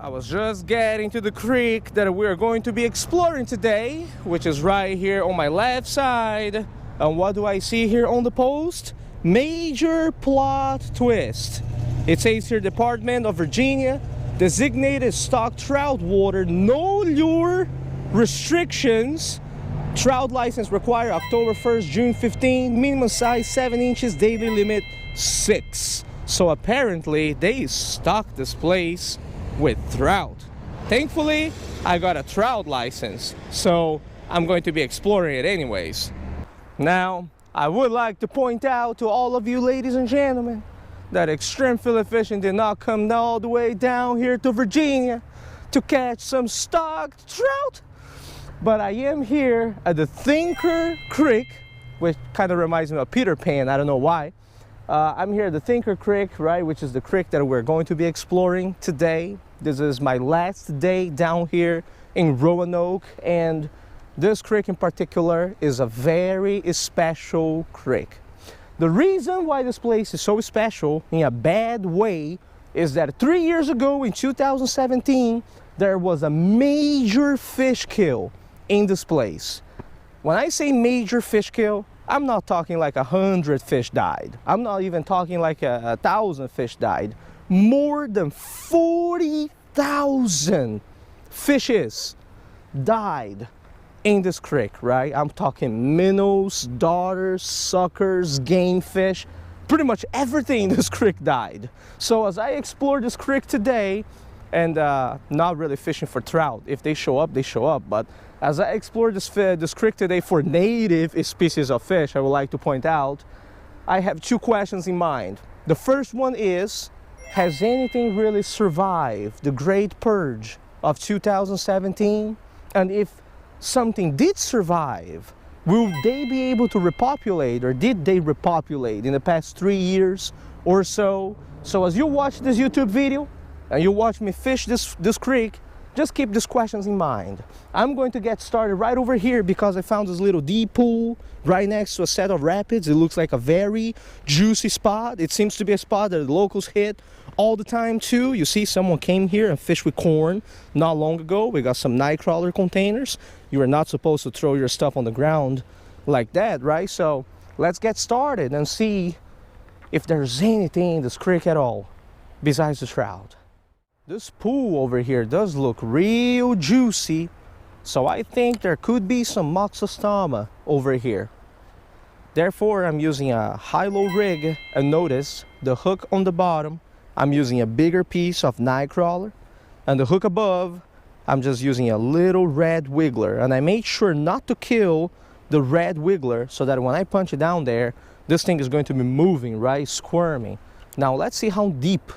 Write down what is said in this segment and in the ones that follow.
I was just getting to the creek that we're going to be exploring today, which is right here on my left side. And what do I see here on the post? Major plot twist. It says here, Department of Virginia, designated stock trout water, no lure restrictions. Trout license required October 1st, June 15. Minimum size 7 inches, daily limit 6. So apparently they stocked this place with trout. Thankfully, I got a trout license, so I'm going to be exploring it anyways. Now, I would like to point out to all of you ladies and gentlemen that extreme fillet fishing did not come all the way down here to Virginia to catch some stocked trout. But I am here at the Thinker Creek, which kind of reminds me of Peter Pan, I don't know why. I'm here at the Thinker Creek, right, which is the creek that we're going to be exploring today. This is my last day down here in Roanoke, and this creek in particular is a very special creek. The reason why this place is so special in a bad way is that 3 years ago in 2017, there was a major fish kill in this place. When I say major fish kill, I'm not talking like 100 fish died. I'm not even talking like 1,000 fish died. More than 40,000 fishes died in this creek, right? I'm talking minnows, darters, suckers, game fish. Pretty much everything in this creek died. So as I explore this creek today, and not really fishing for trout. If they show up, they show up. But as I explore this creek today for native species of fish, I would like to point out, I have two questions in mind. The first one is, has anything really survived the Great Purge of 2017? And if something did survive, will they be able to repopulate, or did they repopulate in the past 3 years or so? So as you watch this YouTube video, and you watch me fish this creek, just keep these questions in mind. I'm going to get started right over here because I found this little deep pool right next to a set of rapids. It looks like a very juicy spot. It seems to be a spot that the locals hit all the time too. You see, someone came here and fished with corn not long ago. We got some night crawler containers. You are not supposed to throw your stuff on the ground like that, right? So let's get started and see if there's anything in this creek at all besides the trout. This pool over here does look real juicy, so I think there could be some moxostoma over here. Therefore, I'm using a high-low rig, and notice the hook on the bottom, I'm using a bigger piece of night crawler, and the hook above, I'm just using a little red wiggler. And I made sure not to kill the red wiggler so that when I punch it down there, this thing is going to be moving, right, squirming. Now let's see how deep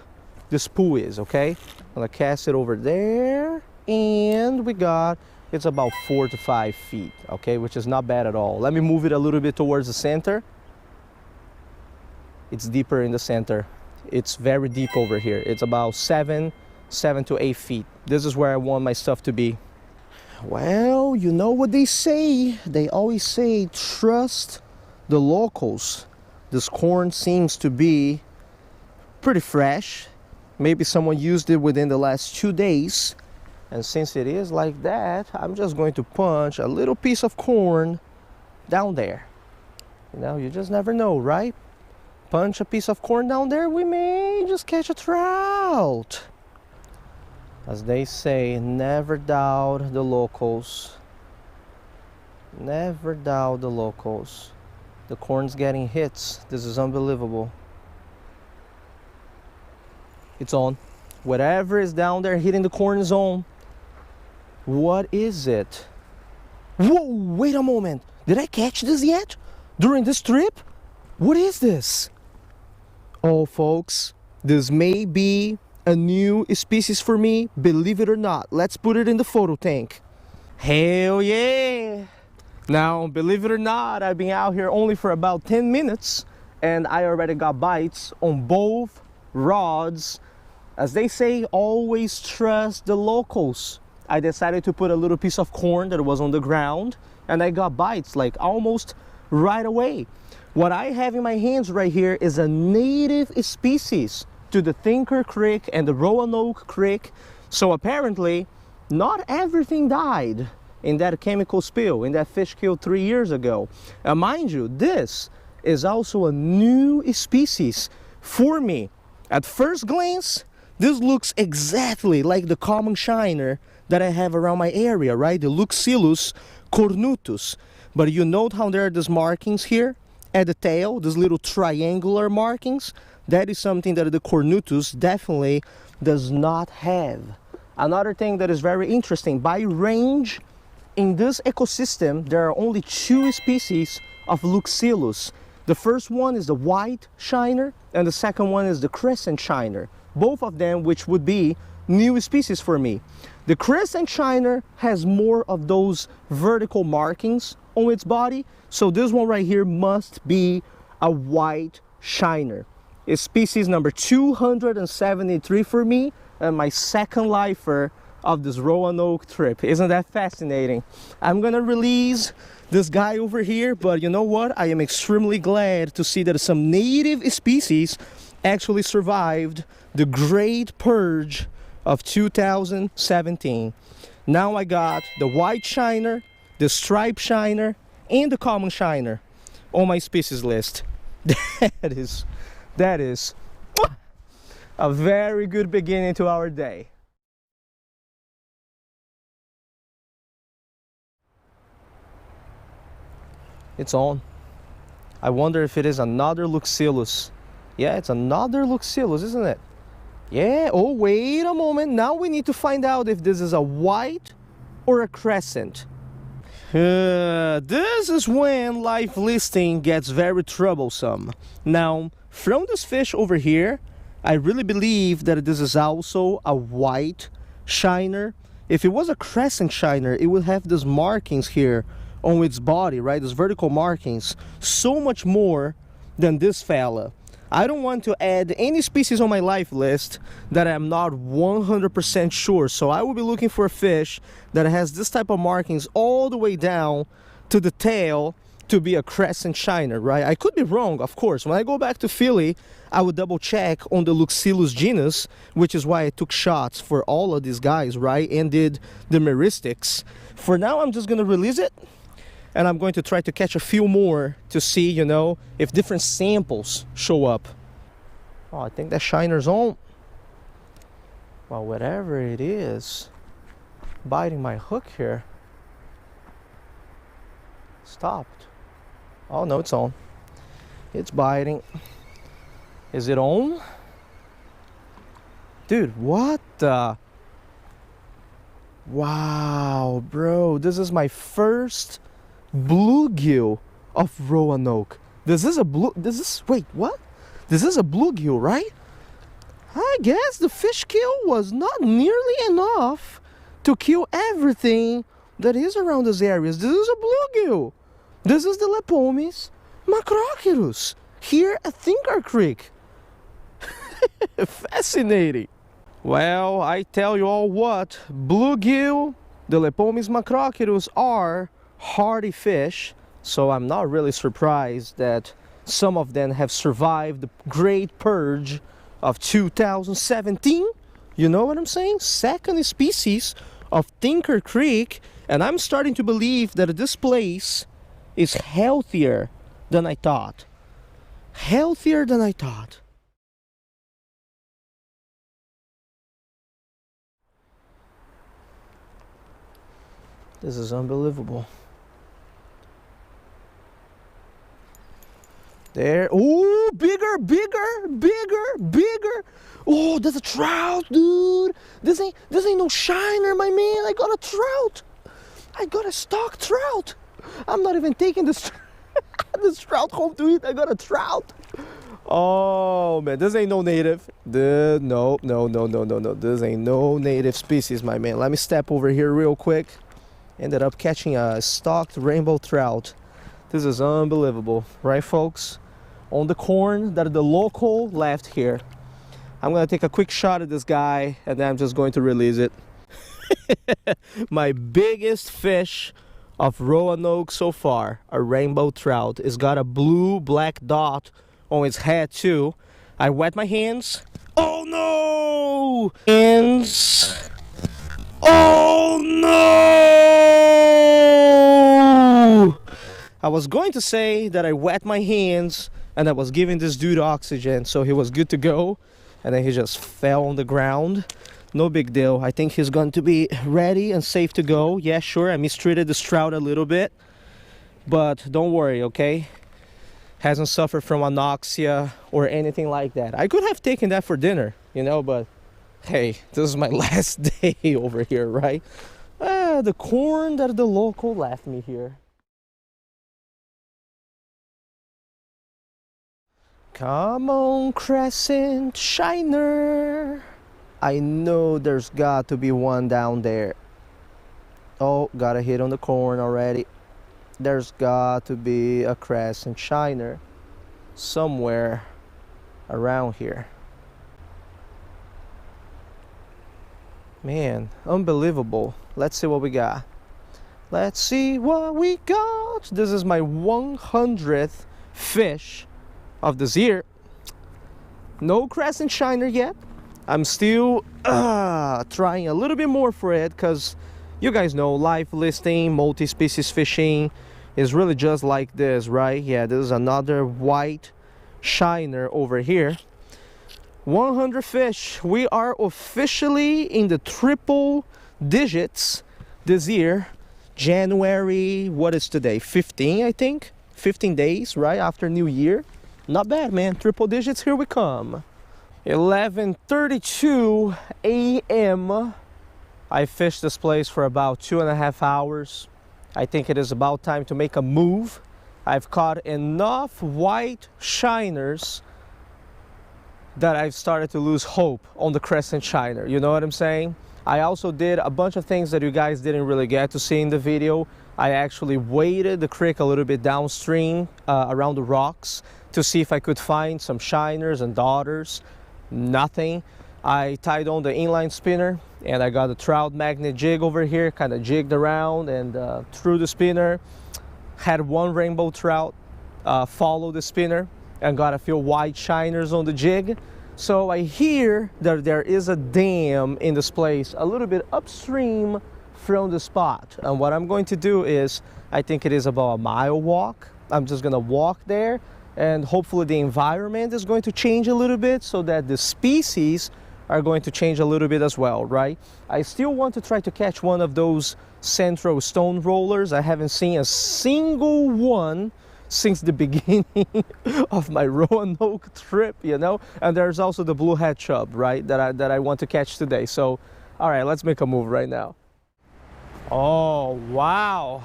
this pool is, okay? I'm gonna cast it over there, and we got, it's about 4 to 5 feet, okay, which is not bad at all. Let me move it a little bit towards the center. It's deeper in the center. It's very deep over here. It's about 7 to 8 feet. This is where I want my stuff to be. Well, you know what they say. They always say, trust the locals. This corn seems to be pretty fresh. Maybe someone used it within the last 2 days. And since it is like that, I'm just going to punch a little piece of corn down there. You know, you just never know, right? Punch a piece of corn down there, we may just catch a trout. As they say, never doubt the locals. Never doubt the locals. The corn's getting hits. This is unbelievable. It's on. Whatever is down there hitting the corn is on. What is it? Whoa, wait a moment. Did I catch this yet? During this trip? What is this? Oh, folks, this may be a new species for me, believe it or not. Let's put it in the photo tank. Hell yeah. Now, believe it or not, I've been out here only for about 10 minutes and I already got bites on both rods. As they say, always trust the locals. I decided to put a little piece of corn that was on the ground and I got bites like almost right away. What I have in my hands right here is a native species to the Thinker Creek and the Roanoke Creek. So apparently, not everything died in that chemical spill, in that fish kill 3 years ago. Mind you, this is also a new species for me. At first glance, this looks exactly like the common shiner that I have around my area, right? The Luxillus cornutus. But you note how there are these markings here at the tail, these little triangular markings? That is something that the cornutus definitely does not have. Another thing that is very interesting, by range, in this ecosystem, there are only 2 species of Luxillus. The first one is the white shiner, and the second one is the crescent shiner. Both of them which would be new species for me. The crescent shiner has more of those vertical markings on its body, so this one right here must be a white shiner. It's species number 273 for me, and my second lifer of this Roanoke trip. Isn't that fascinating? I'm gonna release this guy over here, but you know what? I am extremely glad to see that some native species actually survived the Great Purge of 2017. Now I got the white shiner, the striped shiner, and the common shiner on my species list. That is a very good beginning to our day. It's on. I wonder if it is another Luxillus. Yeah, it's another Luxillus, isn't it? Yeah, oh, wait a moment. Now we need to find out if this is a white or a crescent. This is when live listing gets very troublesome. Now, from this fish over here, I really believe that this is also a white shiner. If it was a crescent shiner, it would have these markings here on its body, right? These vertical markings, so much more than this fella. I don't want to add any species on my life list that I'm not 100% sure, so I will be looking for a fish that has this type of markings all the way down to the tail to be a crescent shiner, right? I could be wrong, of course. When I go back to Philly, I would double check on the Luxillus genus, which is why I took shots for all of these guys, right? And did the meristics. For now, I'm just gonna release it, and I'm going to try to catch a few more to see, you know, if different samples show up. Oh, I think that shiner's on. Well, whatever it is, biting my hook here. Stopped. Oh, no, it's on. It's biting. Is it on? Dude, what the? Wow, bro, this is my first bluegill of Roanoke. Wait, what? This is a bluegill, right? I guess the fish kill was not nearly enough to kill everything that is around these areas. This is a bluegill. This is the Lepomis macrochirus here at Thinker Creek. Fascinating. Well, I tell you all what, bluegill, the Lepomis macrochirus are hardy fish, so I'm not really surprised that some of them have survived the Great Purge of 2017. You know what I'm saying? Second species of Tinker Creek, and I'm starting to believe that this place is healthier than I thought. Healthier than I thought. This is unbelievable. There. Oh, bigger, bigger, bigger, bigger. Oh, that's a trout, dude. This ain't no shiner, my man. I got a trout. I got a stock trout. I'm not even taking this this trout home to eat. I got a trout. Oh man, this ain't no native. No. This ain't no native species, my man. Let me step over here real quick. Ended up catching a stocked rainbow trout. This is unbelievable, right, folks? On the corn that the local left here. I'm gonna take a quick shot at this guy, and then I'm just going to release it. My biggest fish of Roanoke so far, a rainbow trout. It's got a blue-black dot on its head too. I wet my hands. Oh no! Hands. Oh no! I was going to say that I wet my hands and I was giving this dude oxygen, so he was good to go, and then he just fell on the ground. No big deal. I think he's going to be ready and safe to go. Yeah, sure, I mistreated this trout a little bit, but don't worry, okay? Hasn't suffered from anoxia or anything like that. I could have taken that for dinner, you know, but hey, this is my last day over here, right? The corn that the local left me here. Come on, crescent shiner. I know there's got to be one down there. Oh, got a hit on the corn already. There's got to be a crescent shiner somewhere around here. Man, unbelievable. Let's see what we got. Let's see what we got. This is my 100th fish of this year. No crescent shiner yet. I'm still trying a little bit more for it, because you guys know live listing, multi-species fishing is really just like this, right? Yeah, this is another white shiner over here. 100 fish. We are officially in the triple digits this year. January, what is today? 15, I think. 15 days, right after New Year. Not bad, man. Triple digits, here we come. 11:32 a.m. I fished this place for about 2.5 hours. I think it is about time to make a move. I've caught enough white shiners that I've started to lose hope on the crescent shiner. You know what I'm saying? I also did a bunch of things that you guys didn't really get to see in the video. I actually waded the creek a little bit downstream around the rocks to see if I could find some shiners and daughters. Nothing. I tied on the inline spinner and I got a trout magnet jig over here, kind of jigged around and threw the spinner. Had one rainbow trout follow the spinner and got a few white shiners on the jig. So I hear that there is a dam in this place a little bit upstream from the spot, and what I'm going to do is, I think it is about a mile walk. I'm just gonna walk there, and hopefully the environment is going to change a little bit so that the species are going to change a little bit as well, right? I still want to try to catch one of those central stone rollers. I haven't seen a single one since the beginning of my Roanoke trip, you know. And there's also the blue head chub, right, that I want to catch today. So all right, let's make a move right now. Oh wow,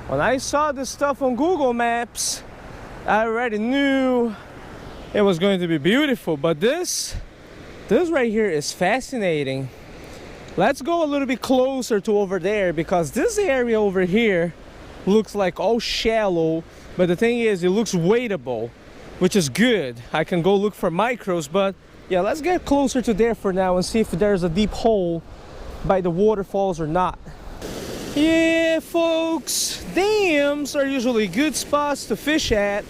when I saw this stuff on Google Maps, I already knew it was going to be beautiful, but this right here is fascinating. Let's go a little bit closer to over there, because this area over here looks like all shallow, but the thing is, it looks wadeable, which is good. I can go look for micros, but yeah, let's get closer to there for now and see if there's a deep hole by the waterfalls or not. Yeah, folks, dams are usually good spots to fish at,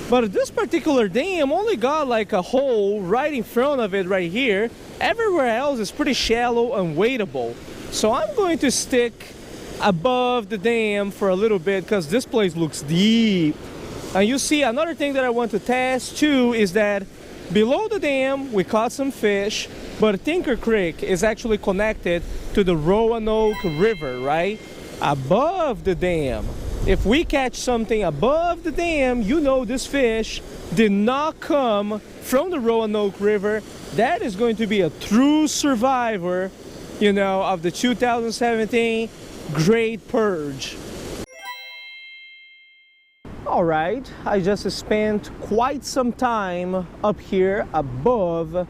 but this particular dam only got like a hole right in front of it right here. Everywhere else is pretty shallow and wadeable. So I'm going to stick above the dam for a little bit, because this place looks deep. And you see, another thing that I want to test too is that below the dam we caught some fish, but Tinker Creek is actually connected to the Roanoke River, right? Above the dam, if we catch something above the dam, you know this fish did not come from the Roanoke River. That is going to be a true survivor, you know, of the 2017 Great Purge. All right, I just spent quite some time up here above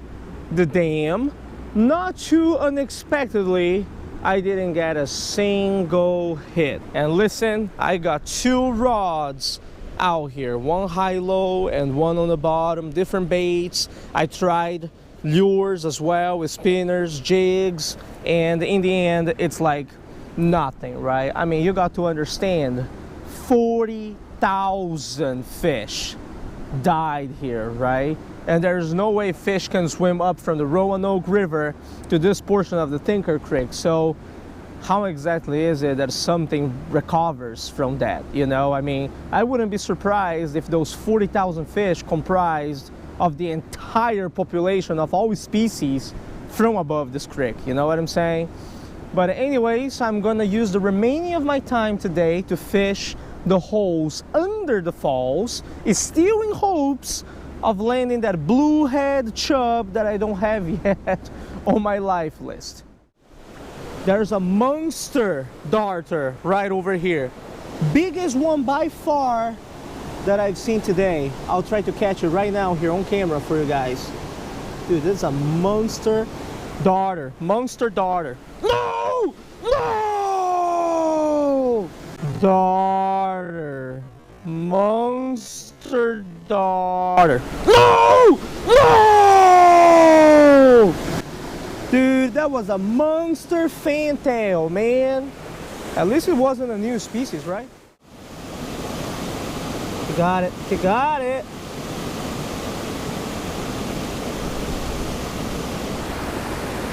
the dam. Not too unexpectedly, I didn't get a single hit. And listen, I got 2 rods out here, one high-low and one on the bottom, different baits. I tried lures as well with spinners, jigs, and in the end, it's like nothing, right? I mean, you got to understand, 40,000 fish died here, right? and there's no way fish can swim up from the Roanoke River to this portion of the Tinker Creek. So how exactly is it that something recovers from that? You know, I mean, I wouldn't be surprised if those 40,000 fish comprised of the entire population of all species from above this creek. You know what I'm saying? But anyways, I'm gonna use the remaining of my time today to fish the holes under the falls, still in hopes of landing that bluehead chub that I don't have yet on my life list. There's a monster darter right over here. Biggest one by far that I've seen today. I'll try to catch it right now here on camera for you guys. Dude, this is a monster darter. Monster darter. No! No! Darter. Monster darter. No! No! Dude, that was a monster fantail, man. At least it wasn't a new species, right? You got it. You got it.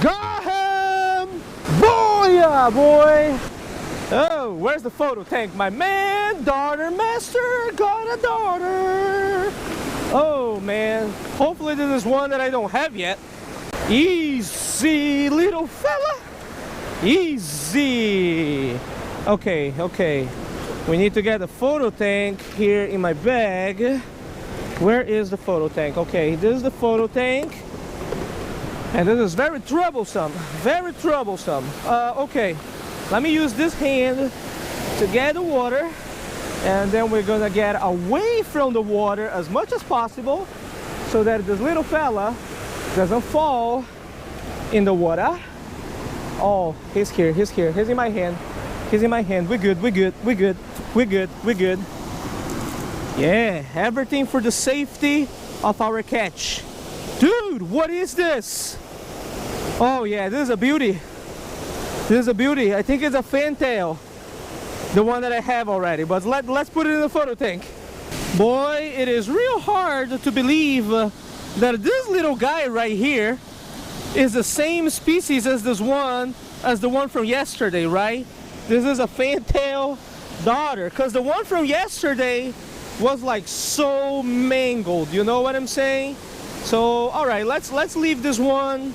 Got him! Booyah, boy! Oh, where's the photo tank? My man, darter master, got a darter. Oh, man. Hopefully this is one that I don't have yet. Easy, little fella. Easy. Okay, okay. We need to get the photo tank here in my bag. Where is the photo tank? Okay, this is the photo tank. And this is very troublesome. Very troublesome. Okay, let me use this hand to get the water. And then we're gonna get away from the water as much as possible so that this little fella doesn't fall in the water. Oh, he's here, he's here, he's in my hand. He's in my hand. We're good, we're good, we're good, we're good, we're good. Yeah, everything for the safety of our catch. Dude, what is this? Oh yeah, this is a beauty. This is a beauty. I think it's a fantail. The one that I have already, but let's put it in the photo tank. Boy, it is real hard to believe that this little guy right here is the same species as the one from yesterday, right? This is a fantail darter, because the one from yesterday was like so mangled, you know what I'm saying? So all right, let's leave this one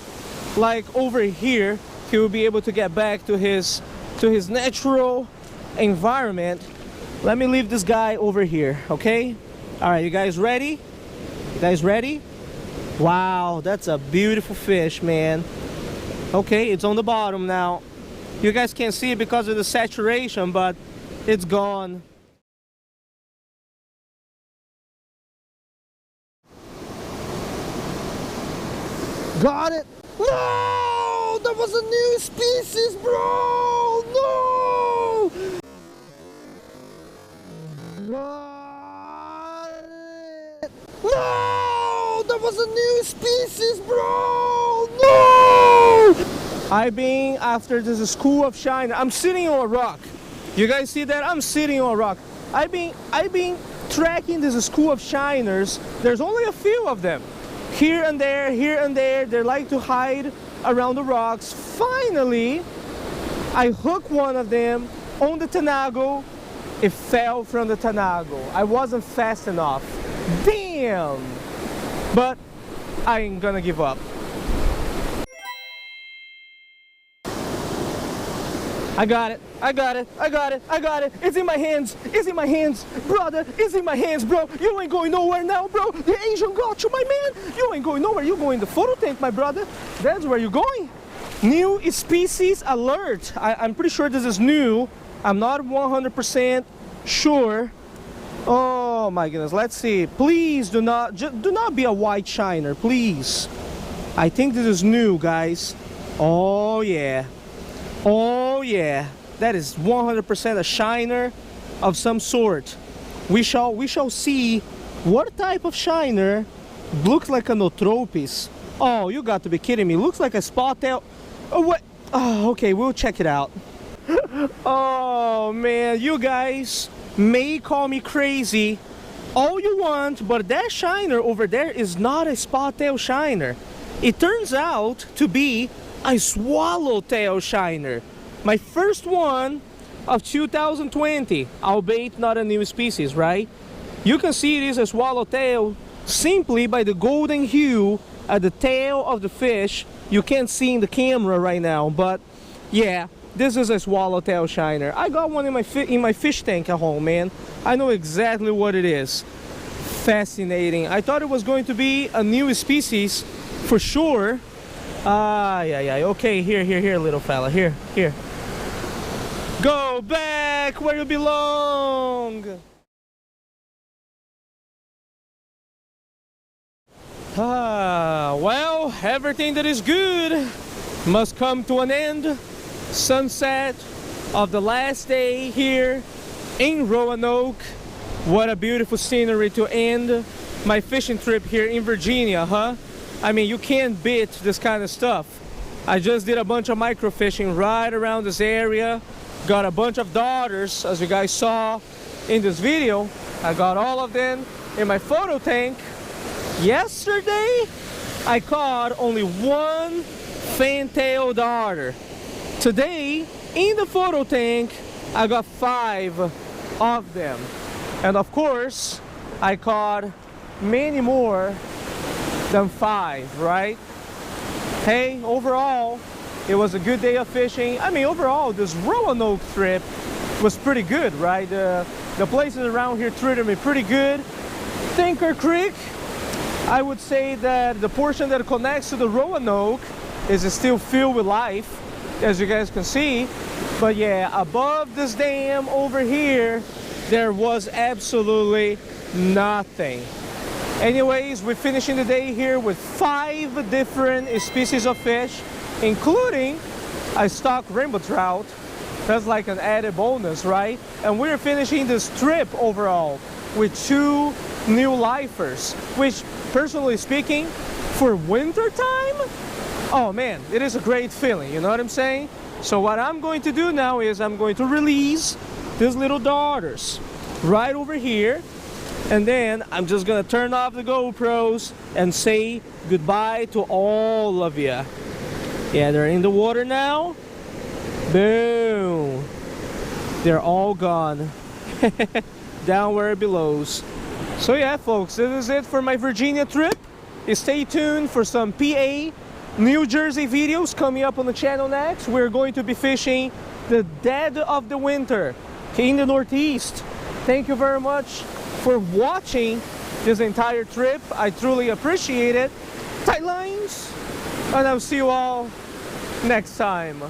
like over here. He will be able to get back to his natural environment. Let me leave this guy over here, okay? All right, you guys ready? You guys ready? Wow, that's a beautiful fish, man. Okay, it's on the bottom now. You guys can't see it because of the saturation, but it's gone. Got it. No, that was a new species, bro. No. Got it. No, that was a new species, bro. No. I've been after this school of shiner. I'm sitting on a rock. You guys see that? I'm sitting on a rock. I've been tracking this school of shiners. There's only a few of them. Here and there, here and there. They like to hide around the rocks. Finally, I hooked one of them on the tanago. It fell from the tanago. I wasn't fast enough. Damn! But I ain't gonna give up. I got it, I got it, I got it, I got it. It's in my hands, it's in my hands. Brother, it's in my hands, bro. You ain't going nowhere now, bro. The Asian got you, my man. You ain't going nowhere. You're going to the photo tank, my brother. That's where you're going. New species alert. I'm pretty sure this is new. I'm not 100% sure. Oh my goodness, let's see. Please do not be a white shiner, please. I think this is new, guys. Oh yeah. Oh yeah, that is 100% a shiner of some sort. We shall see what type of shiner looks like a Notropis. Oh, you got to be kidding me. Looks like a spot tail. Oh, what? Oh, okay, we'll check it out. Oh man, you guys may call me crazy, all you want, but that shiner over there is not a spot tail shiner. It turns out to be a swallowtail shiner. My first one of 2020, albeit not a new species, right? You can see it is a swallowtail simply by the golden hue at the tail of the fish. You can't see in the camera right now, but yeah, this is a swallowtail shiner. I got one in my fish tank at home, man. I know exactly what it is. Fascinating. I thought it was going to be a new species for sure. Yeah. Okay, here, little fella. Here. Go back where you belong. Well, everything that is good must come to an end. Sunset of the last day here in Roanoke. What a beautiful scenery to end my fishing trip here in Virginia, huh? I mean, you can't beat this kind of stuff. I just did a bunch of microfishing right around this area. Got a bunch of darters, as you guys saw in this video. I got all of them in my photo tank. Yesterday, I caught only one fantail darter. Today, in the photo tank, I got 5 of them. And of course, I caught many more than 5, right? Hey, overall, it was a good day of fishing. I mean, overall, this Roanoke trip was pretty good, right? The places around here treated me pretty good. Tinker Creek, I would say that the portion that connects to the Roanoke is still filled with life, as you guys can see. But yeah, above this dam over here, there was absolutely nothing. Anyways, we're finishing the day here with 5 different species of fish, including a stock rainbow trout. That's like an added bonus, right? And we're finishing this trip overall with 2 new lifers, which, personally speaking, for winter time, oh man, it is a great feeling, you know what I'm saying? So what I'm going to do now is I'm going to release these little darters right over here, and then I'm just gonna turn off the GoPros and say goodbye to all of you. Yeah, they're in the water now. Boom. They're all gone. Down where it belongs. So yeah, folks, this is it for my Virginia trip. Stay tuned for some PA, New Jersey videos coming up on the channel next. We're going to be fishing the dead of the winter in the Northeast. Thank you very much for watching this entire trip. I truly appreciate it. Tight lines, and I'll see you all next time.